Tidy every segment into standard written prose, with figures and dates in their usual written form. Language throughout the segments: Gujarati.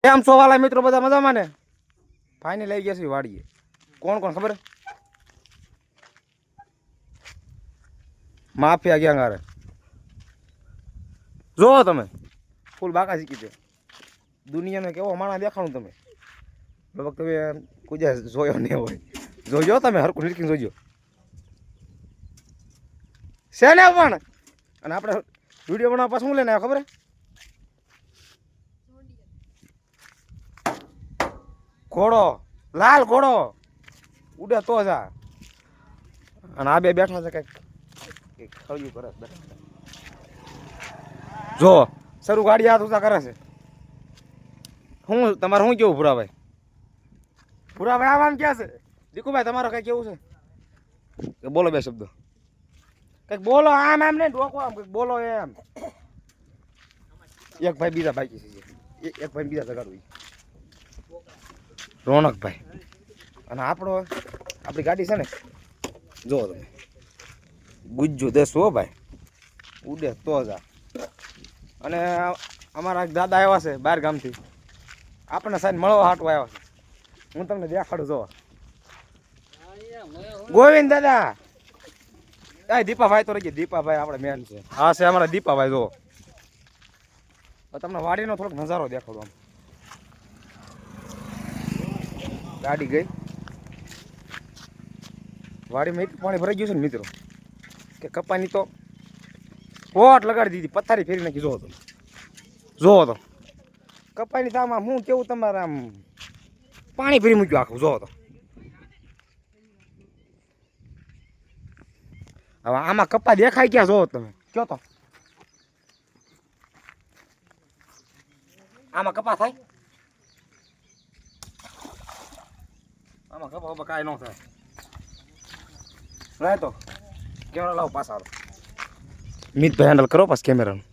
કેમ છો વાલા મિત્રો, બધા મજામાં ને? ફાઇનલ લઈ ગયા છે વાડીએ. કોણ કોણ ખબર? માફિયા ગયા ગારે. જો તમે ફૂલ બાકા શીખી છે. દુનિયાનો કેવો માણા દેખાણું તમે. લગભગ તમે કુજા જોયો નહીં હોય. જોજો તમે હરકું નીકળી જોજો. છે ને પણ અને આપણે વિડીયો બનાવવા પાછું શું લઈને આવ્યા ખબર? ઘોડો, લાલ ઘોડો ઉડે તો જા. અને આ બે બેઠા છે કંઈક ખળ્યું કરે. જો શરૂ ગાડી હાથ ઊંચા કરે છે. હું તમારે શું કેવું ભૂરાભાઈ? ભૂરાભાઈ આવવાનું ક્યાં છે? દીકુભાઈ તમારો કઈ કેવું છે? બોલો બે શબ્દો કંઈક બોલો. આમ એમ નહીં ડોકો, આમ કંઈક બોલો એમ. એક ભાઈ બીજા બાકી છે, એક ભાઈ બીજા જગાડવું. રોનકભાઈ અને આપણી ગાડી છે ને, જો તમે ગુજ્જુ દેશો ભાઈ ઉડે તો જા. અને અમારા દાદા આવ્યા છે બહાર ગામથી, આપણને સાહેબ મળવા હાટવા આવ્યા છે. હું તમને દેખાડું. જો ગોવિંદ દાદા. દીપાભાઈ તો રહી ગયા. દીપાભાઈ આપણે મેન છે. હા છે અમારા દીપાભાઈ. જો તમને વાડીનો થોડોક નજારો દેખાડો. આમ ગાડી ગઈ વાડીમાં એટલું પાણી ભરાઈ ગયું છે ને મિત્રો કે કપાની તો પોટ લગાડી દીધી, પથારી ફેરી નાખી. જોવો તો કપાની તો આમાં હું કેવું તમારે, આમ પાણી ફેરી મૂક્યું આખું. જોવો તો હવે આમાં કપા દેખાય ક્યાં? જોવો તમે કયો તો આમાં કપા થાય? આમાં કપા કાંઈ ન થાય. રહે તો કેમેરા લાવો પાછા. મિતભાઈ હેન્ડલ કરો પાછ કેમેરાનું.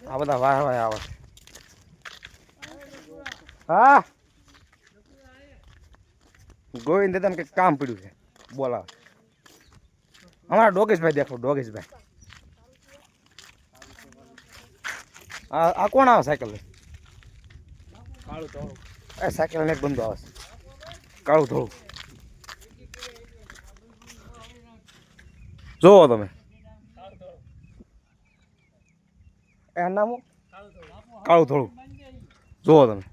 આ બધા વાહ વાહ આવે. હા ગોવિંદ દાદાને કંઈક કામ પડ્યું છે, બોલાવે. અમારા ડોગેશભાઈ દેખો. ડોગેશભાઈ આ કોણ આવે સાયકલ લઈ? કાળું ધોળું. એ સાયકલ ને એક બંધો આવે છે, કાળું ધોળું. જોવો તમે એ નામ કાળું થોડું. જોવો તમે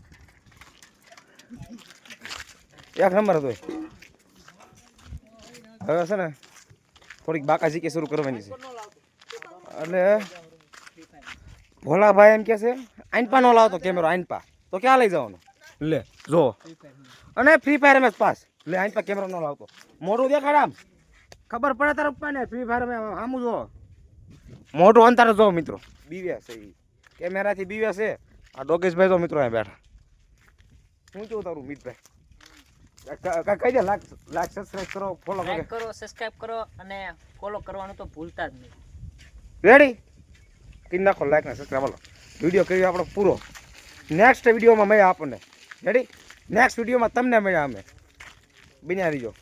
એક નંબર હતો. હવે છે ને થોડીક બાકા શીખી શરૂ કરવાની છે. એટલે ભોલાભાઈ એમ કે છે આઈનપા નો લાવતો કેમેરો. આઈનપા તો ક્યાં લઈ જવાનો? લે જો. અને ફ્રી ફાયર મેચ પાસ. લે આઈનપા કેમેરો નો લાવતો. મોઢું દેખાડ, આમ ખબર પડે તાર પપ્પા ને. ફ્રી ફાયર મેં આમું જો મોઢું અંતર જો મિત્રો. બીવ્યા છે કેમેરાથી બીવ્યા છે. આ ડોગેશભાઈ તો મિત્રો અહીંયા બેઠા. શું કેવું તારું મિતભાઈ? કહી દે. લાઈક સબસ્ક્રાઇબ કરો, ફોલો કરો, સબસ્ક્રાઇબ કરો અને ફોલો કરવાનું તો ભૂલતા જ નહીં. રેડી કરી નાખો લાઈક ને સબસ્ક્રાઇબ. હાલો વિડીયો કરી આપણો પૂરો. નેક્સ્ટ વિડીયોમાં મળ્યા આપણને. રેડી? નેક્સ્ટ વિડીયોમાં તમને મળ્યા અમે. બન્યા રહીજો.